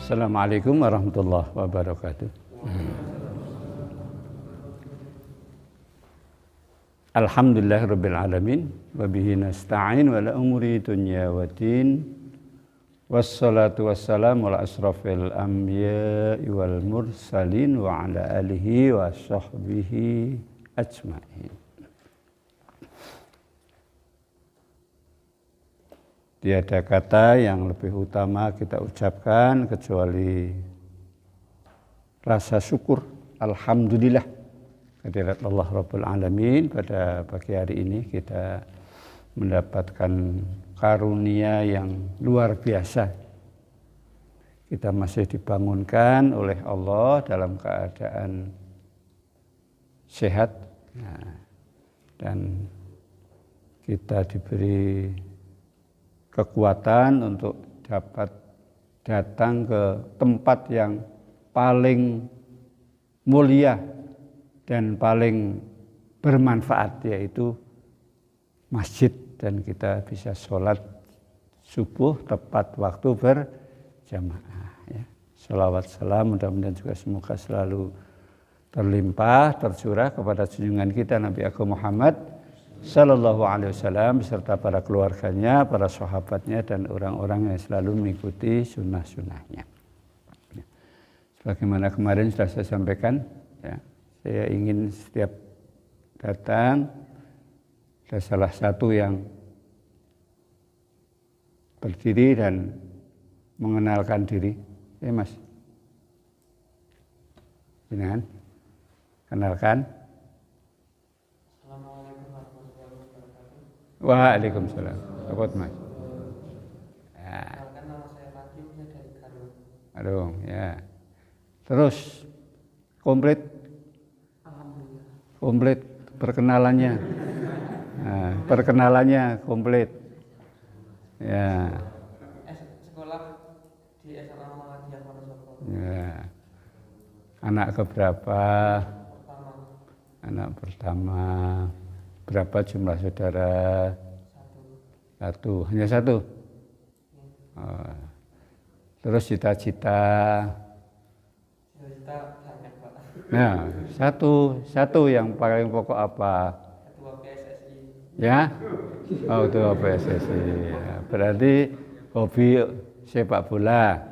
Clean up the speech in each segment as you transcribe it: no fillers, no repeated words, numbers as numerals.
Assalamualaikum warahmatullahi wabarakatuh. Alhamdulillahirabbil alamin wa bihi nasta'in wa la umuri dunya waddin. Wassalatu wassalamu ala asrafil anbiya'i wal mursalin wa ala alihi wa sahbihi ajma'in. Tiada kata yang lebih utama kita ucapkan kecuali rasa syukur, alhamdulillah kehadirat Allah Rabbul Alamin. Pada pagi hari ini kita mendapatkan karunia yang luar biasa. Kita masih dibangunkan oleh Allah dalam keadaan sehat, dan kita diberi kekuatan untuk dapat datang ke tempat yang paling mulia dan paling bermanfaat, yaitu masjid, dan kita bisa sholat subuh tepat waktu berjamaah. Ya. Sholawat salam mudah-mudahan juga semoga selalu terlimpah, tercurah kepada junjungan kita Nabi Agung Muhammad Sallallahu Alaihi Wasallam beserta para keluarganya, para sahabatnya, dan orang-orang yang selalu mengikuti sunnah-sunnahnya. Sebagaimana kemarin sudah saya sampaikan, ya, saya ingin setiap datang ada salah satu yang berdiri dan mengenalkan diri. Mas, jangan kenalkan. Waalaikumsalam. Apa Mas? Ya. Nama saya Fatim, saya dari Garut. Aduh, ya. Terus komplit? Alhamdulillah. Komplit perkenalannya. Nah, perkenalannya komplit. Ya. Sekolah di SMA Muhammadiyah Wonosobo. Ya. Anak keberapa? Pertama. Anak pertama. Berapa jumlah saudara? Satu. Hanya satu? Oh. Terus cita-cita? Cita-cita banyak, Pak. Nah, satu yang paling pokok apa? Ketua PSSI. Ya? Oh, ketua PSSI. Ya, berarti hobi sepak bola.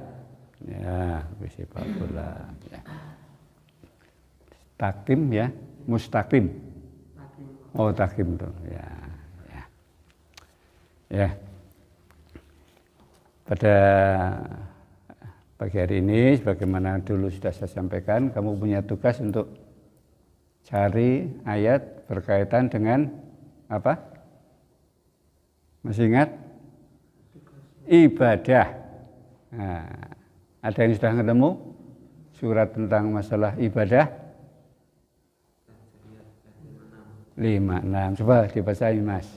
Ya, hobi sepak bola. Ya. Takim ya? Mustaqim. Oh, takim tuh, ya. Pada pagi hari ini, sebagaimana dulu sudah saya sampaikan, kamu punya tugas untuk cari ayat berkaitan dengan apa? Masih ingat? Ibadah. Nah, ada yang sudah ketemu surat tentang masalah ibadah? 5-6. Coba dibacain, Mas.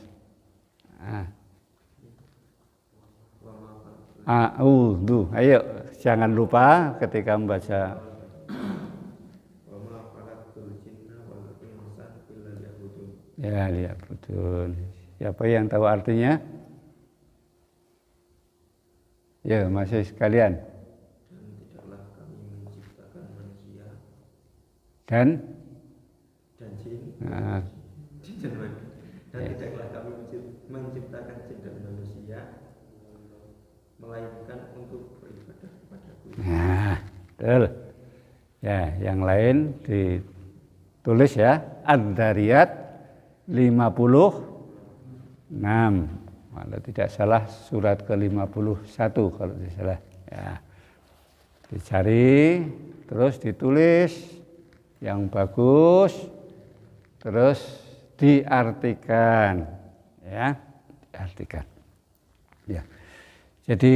Ayo, jangan lupa ketika membaca. Ya, lihat betul. Siapa yang tahu artinya? Ya, masih sekalian. Dan tidaklah kami menciptakan manusia Dan jin. Nah, Dan tidaklah kami menciptakan jin dan manusia melainkan untuk beribadah kepadaku. nah, betul. Ya, yang lain ditulis ya. Ad-Dzariyat 56. Kalau tidak salah surat ke-51 kalau tidak salah. Ya. Dicari, terus ditulis yang bagus, terus diartikan, ya, diartikan. Ya. Jadi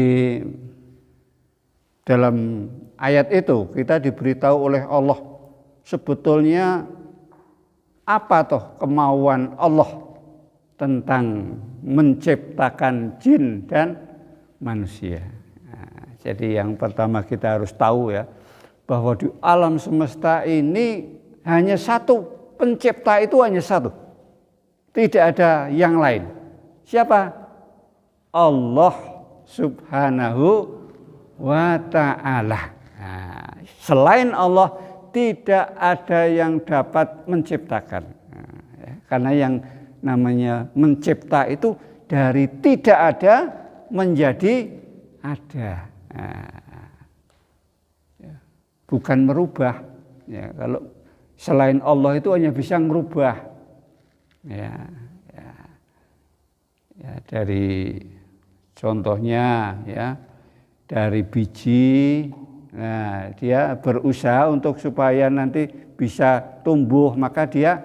dalam ayat itu kita diberitahu oleh Allah sebetulnya apa toh kemauan Allah tentang menciptakan jin dan manusia. Nah, jadi yang pertama kita harus tahu ya, bahwa di alam semesta ini hanya satu, pencipta itu hanya satu. Tidak ada yang lain. Siapa? Allah Subhanahu wa ta'ala. Nah, selain Allah tidak ada yang dapat menciptakan. Nah, ya, karena yang namanya mencipta itu dari tidak ada menjadi ada. Nah, ya, bukan merubah. Ya, kalau selain Allah itu hanya bisa merubah. Ya, ya, ya, dari contohnya ya dari biji, nah dia berusaha untuk supaya nanti bisa tumbuh, maka dia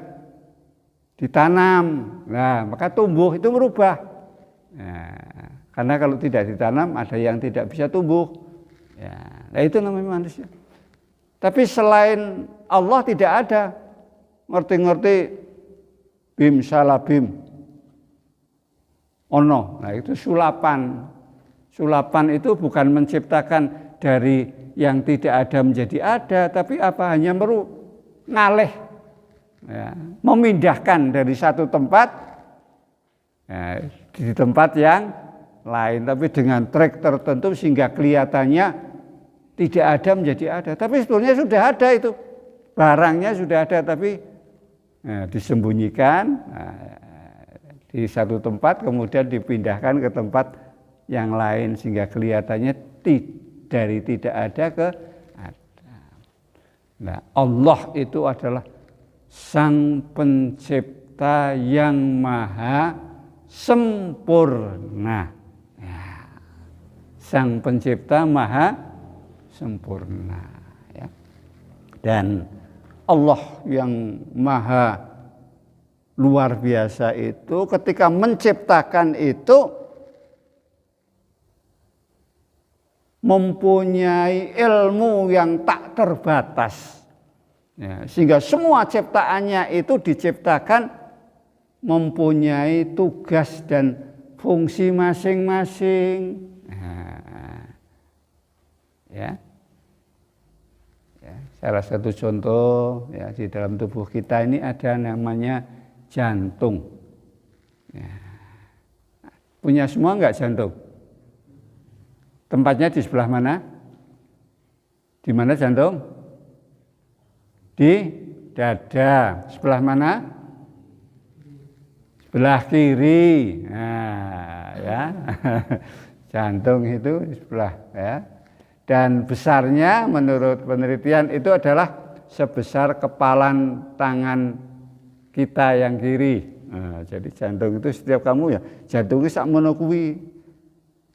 ditanam, nah maka tumbuh itu merubah. Nah, karena kalau tidak ditanam ada yang tidak bisa tumbuh, ya, nah itu namanya manusia. Tapi selain Allah tidak ada, ngerti-ngerti bim salabim, ono, nah itu sulapan. Sulapan itu bukan menciptakan dari yang tidak ada menjadi ada, tapi apa hanya ngalih, ya, memindahkan dari satu tempat ya, di tempat yang lain, tapi dengan trik tertentu sehingga kelihatannya tidak ada menjadi ada. Tapi sebetulnya sudah ada itu, barangnya sudah ada, tapi ya, disembunyikan di satu tempat kemudian dipindahkan ke tempat yang lain sehingga kelihatannya dari tidak ada ke ada. Nah, Allah itu adalah Sang Pencipta yang maha sempurna. Ya. Sang Pencipta maha sempurna. Ya. Dan Allah yang maha luar biasa itu ketika menciptakan itu mempunyai ilmu yang tak terbatas, ya, sehingga semua ciptaannya itu diciptakan mempunyai tugas dan fungsi masing-masing. Nah, ya, salah satu contoh ya, di dalam tubuh kita ini ada namanya jantung. Ya. Punya semua enggak jantung? Tempatnya di sebelah mana? Di mana jantung? Di dada. Sebelah mana? Sebelah kiri. Nah, ya. Jantung itu di sebelah ya. Dan besarnya menurut penelitian itu adalah sebesar kepalan tangan kita yang kiri. Nah, jadi jantung itu setiap kamu ya, jantungnya sakmono kuwi.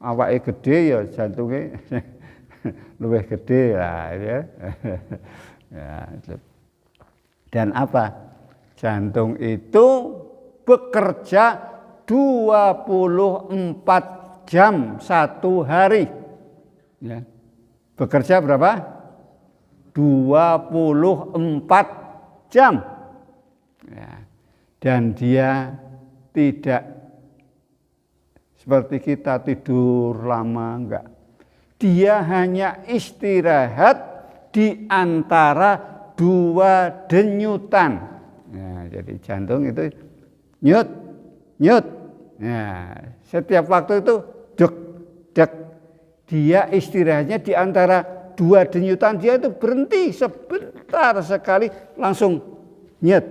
Awake gede ya jantungnya lebih gede lah ya. Ya. Dan apa? Jantung itu bekerja 24 jam satu hari. Ya. Bekerja berapa? 24 jam. Ya. Dan dia tidak seperti kita tidur lama, enggak. Dia hanya istirahat di antara dua denyutan. Nah, jadi jantung itu nyut, nyut. Nah, setiap waktu itu dek, dek. Dia istirahatnya di antara dua denyutan, dia itu berhenti sebentar sekali langsung nyet.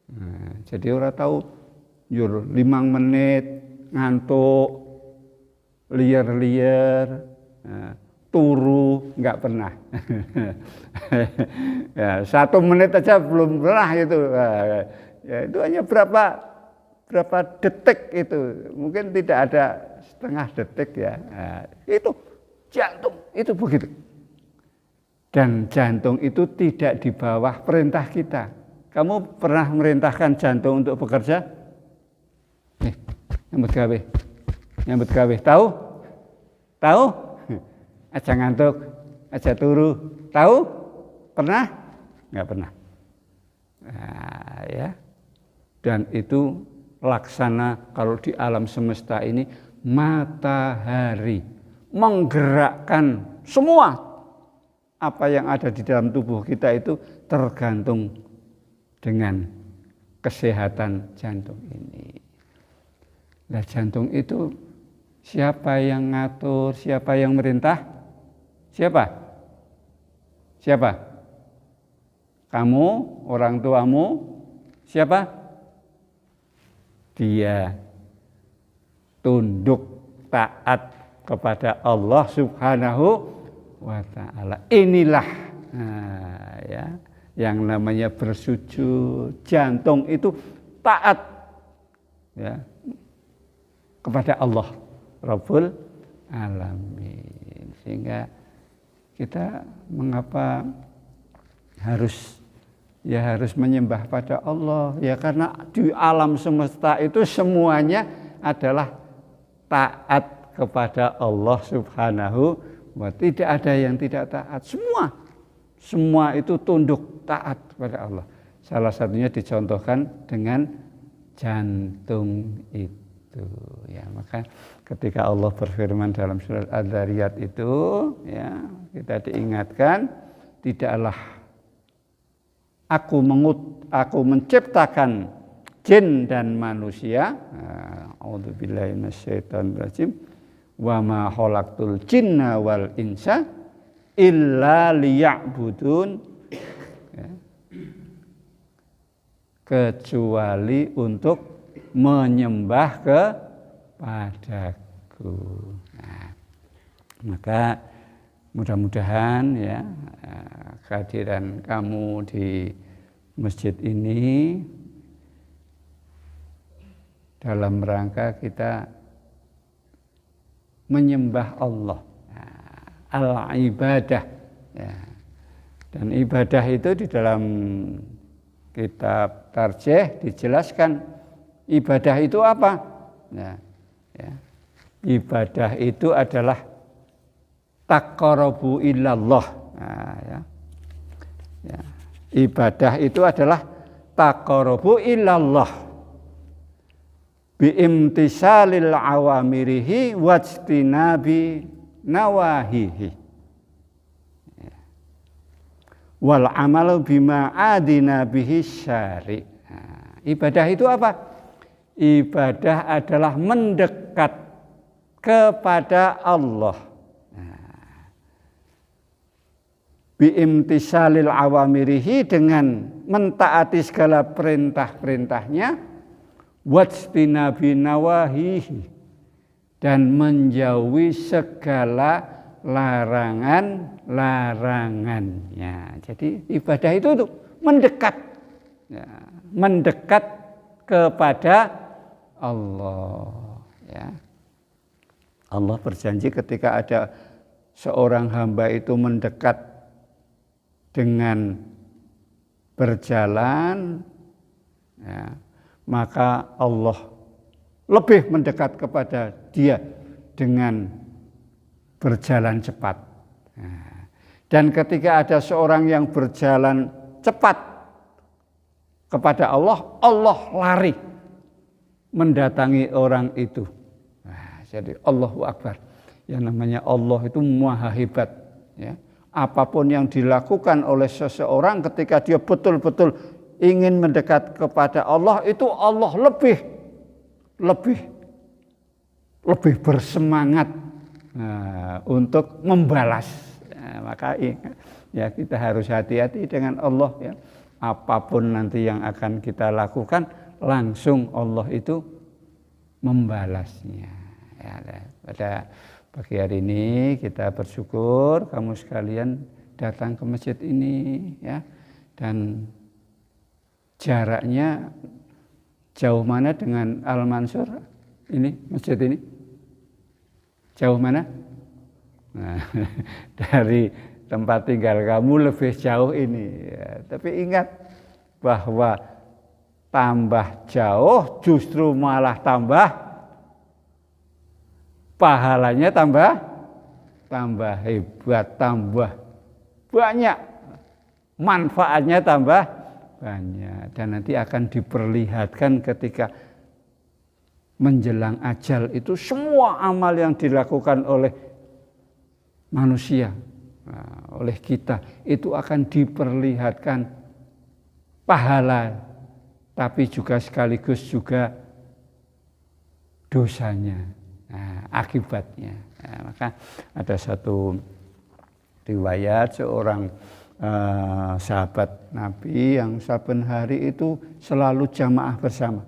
Nah, jadi orang tahu nyur 5 menit ngantuk, liar-liar, turu, nggak pernah. Ya, 1 menit aja belum pernah itu. Ya, itu hanya berapa detik itu, mungkin tidak ada setengah detik ya. Nah, itu jantung itu begitu. Dan jantung itu tidak di bawah perintah kita. Kamu pernah merintahkan jantung untuk bekerja? Nyambut gawe, tahu? Aja ngantuk, aja turu, tahu? Pernah? Nggak pernah. Nah, ya. Dan itu laksana kalau di alam semesta ini matahari menggerakkan semua apa yang ada di dalam tubuh kita itu tergantung dengan kesehatan jantung ini. Nah, jantung itu siapa yang ngatur, siapa yang merintah? Siapa? Siapa? Kamu, orang tuamu, siapa? Dia tunduk taat kepada Allah Subhanahu wa ta'ala. Inilah ya, yang namanya bersujud. Jantung itu taat ya, kepada Allah Rabbul Alamin. Sehingga kita mengapa harus menyembah pada Allah ya, karena di alam semesta itu semuanya adalah taat kepada Allah Subhanahu wa ta'ala. Tidak ada yang tidak taat, semua itu tunduk taat kepada Allah. Salah satunya dicontohkan dengan jantung itu ya. Maka ketika Allah berfirman dalam surat Adz-Dzariyat itu ya, kita diingatkan, tidaklah aku menciptakan jin dan manusia. A'udzubillahi minasyaitonirrajim. Wa ma khalaqtul jinna wal insa illa liya'budun. Ya. Kecuali untuk menyembah kepadaku. Nah, maka mudah-mudahan ya kehadiran kamu di masjid ini dalam rangka kita menyembah Allah, al-ibadah ya. Dan ibadah itu di dalam kitab Tarjih dijelaskan ibadah itu apa ya. Ibadah itu adalah taqarrubu ilallah. Nah, ya. Ibadah itu adalah taqarrubu ilallah biimtisalil awamirihi wajtinabi nawahihi wal amalu bima adina bihi syari'. Ibadah itu apa? Ibadah adalah mendekat kepada Allah biimtisalil awamirihi, dengan mentaati segala perintah-perintahnya, wajtinabi nawahihi, dan menjauhi segala larangan-larangannya. Jadi ibadah itu untuk mendekat ya, mendekat kepada Allah ya. Allah berjanji ketika ada seorang hamba itu mendekat dengan berjalan ya, maka Allah lebih mendekat kepada dia dengan berjalan cepat. Dan ketika ada seorang yang berjalan cepat kepada Allah, Allah lari mendatangi orang itu. Jadi Allahu Akbar. Yang namanya Allah itu maha hebat ya. Apapun yang dilakukan oleh seseorang ketika dia betul-betul ingin mendekat kepada Allah, itu Allah lebih bersemangat untuk membalas. Maka ya kita harus hati-hati dengan Allah ya. Apapun nanti yang akan kita lakukan, langsung Allah itu membalasnya. Ya, pada pagi hari ini kita bersyukur kamu sekalian datang ke masjid ini ya, dan jaraknya jauh mana dengan Al-Mansur ini, masjid ini? Jauh mana? Nah, dari tempat tinggal kamu lebih jauh ini ya. Tapi ingat bahwa tambah jauh justru malah tambah pahalanya, tambah hebat, tambah banyak, manfaatnya tambah banyak, dan nanti akan diperlihatkan ketika menjelang ajal itu semua amal yang dilakukan oleh manusia, oleh kita itu akan diperlihatkan pahala, tapi juga sekaligus juga dosanya. Akibatnya. Maka ada satu riwayat seorang sahabat Nabi yang saben hari itu selalu jamaah bersama.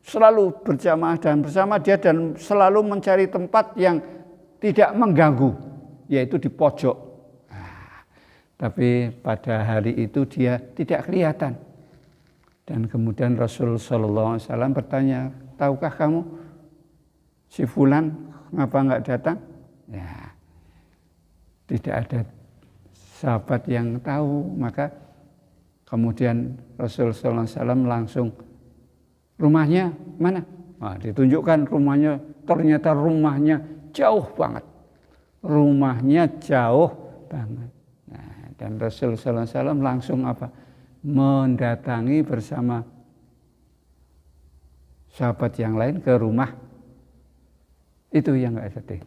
Selalu berjamaah dan bersama dia dan selalu mencari tempat yang tidak mengganggu, yaitu di pojok. Tapi pada hari itu dia tidak kelihatan. Dan kemudian Rasul sallallahu alaihi wasallam bertanya, "Tahukah kamu si fulan ngapa enggak datang?" Ya. Tidak ada sahabat yang tahu, maka kemudian Rasul sallallahu alaihi wasallam langsung, "Rumahnya mana?" Nah, ditunjukkan rumahnya, ternyata rumahnya jauh banget. Rumahnya jauh banget. Nah, dan Rasul sallallahu alaihi wasallam langsung apa? Mendatangi bersama sahabat yang lain ke rumah itu yang enggak sedih.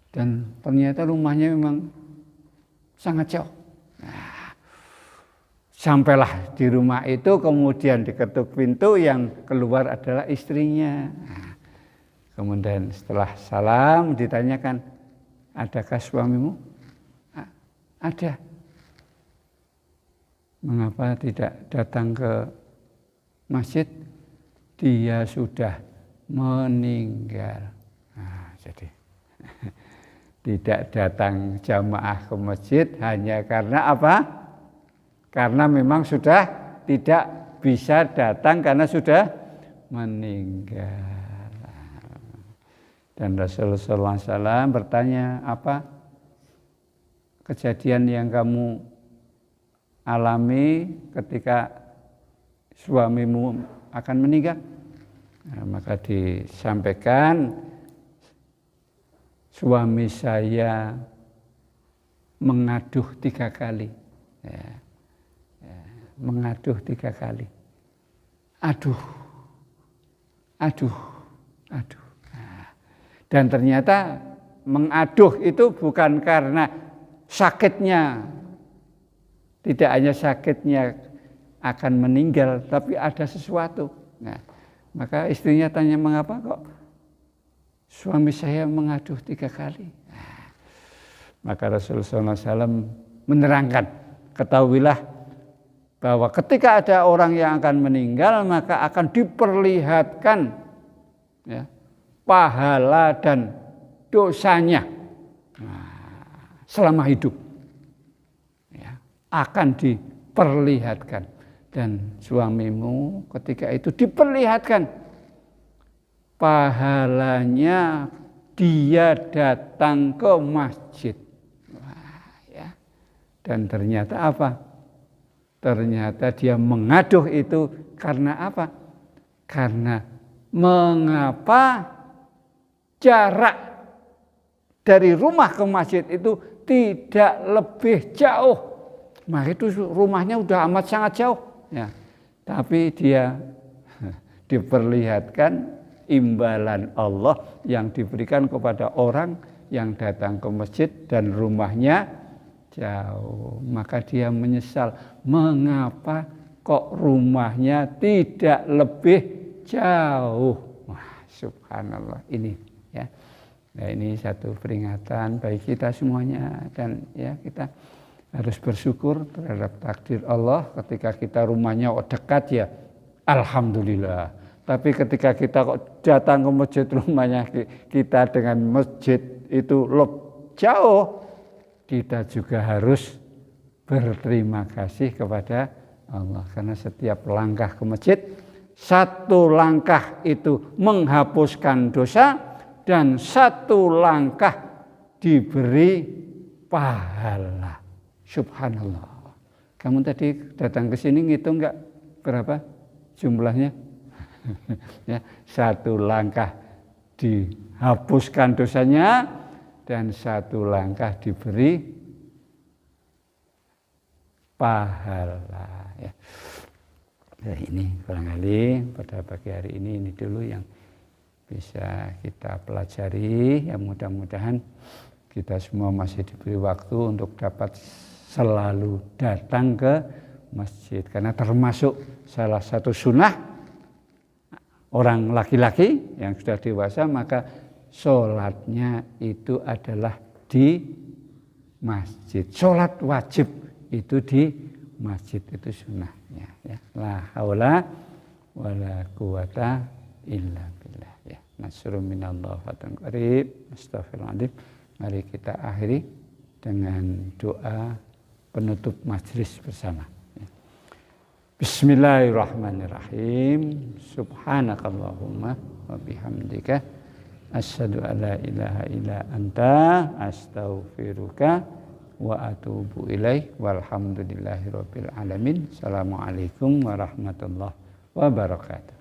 Dan ternyata rumahnya memang sangat jauh. Nah, sampailah di rumah itu, kemudian diketuk pintu, yang keluar adalah istrinya. Nah, kemudian setelah salam ditanyakan, "Adakah suamimu?" "Ada." "Mengapa tidak datang ke masjid?" "Dia sudah meninggal." Nah, jadi tidak datang jamaah ke masjid hanya karena apa? Karena memang sudah tidak bisa datang karena sudah meninggal. Dan Rasulullah SAW bertanya, "Apa kejadian yang kamu alami ketika suamimu akan meninggal?" Nah, maka disampaikan, "Suami saya mengaduh 3 kali. Mengaduh 3 kali. Aduh. Nah, dan ternyata mengaduh itu bukan karena sakitnya, tidak hanya sakitnya akan meninggal, tapi ada sesuatu. Nah, maka istrinya tanya, "Mengapa kok suami saya mengaduh 3 kali?" Nah, maka Rasulullah SAW menerangkan, "Ketahuilah bahwa ketika ada orang yang akan meninggal, maka akan diperlihatkan ya, pahala dan dosanya selama hidup. Ya, akan diperlihatkan. Dan suamimu ketika itu diperlihatkan pahalanya dia datang ke masjid." Ya. Dan ternyata apa? Ternyata dia mengaduh itu karena apa? Karena mengapa jarak dari rumah ke masjid itu tidak lebih jauh. Maka itu rumahnya udah amat sangat jauh. Ya. Tapi dia diperlihatkan imbalan Allah yang diberikan kepada orang yang datang ke masjid dan rumahnya jauh. Maka dia menyesal, mengapa kok rumahnya tidak lebih jauh. Wah, subhanallah ini ya. Nah, ini satu peringatan bagi kita semuanya, dan ya kita harus bersyukur terhadap takdir Allah. Ketika kita rumahnya dekat ya alhamdulillah. Tapi ketika kita kok datang ke masjid, rumahnya kita dengan masjid itu jauh, kita juga harus berterima kasih kepada Allah. Karena setiap langkah ke masjid, satu langkah itu menghapuskan dosa, dan satu langkah diberi pahala. Subhanallah. Kamu tadi datang ke sini ngitung enggak berapa jumlahnya? Ya, satu langkah dihapuskan dosanya, dan satu langkah diberi pahala. Ya. Nah, ini barangkali pada pagi hari ini dulu yang bisa kita pelajari. Ya, mudah-mudahan kita semua masih diberi waktu untuk dapat selalu datang ke masjid, karena termasuk salah satu sunnah orang laki-laki yang sudah dewasa, maka sholatnya itu adalah di masjid. Sholat wajib itu di masjid, itu sunnahnya. Ya. La haula wala quwata illa billah. Ya. Nasrun minallah fatun qarib. Astagfirullahaladzim. Mari kita akhiri dengan doa penutup majelis bersama. Ya. Bismillahirrahmanirrahim. Subhanakallahumma wa bihamdika asyhadu an la ilaha illa anta astaghfiruka wa atubu ilaik walhamdulillahirabbil alamin. Assalamualaikum warahmatullahi wabarakatuh.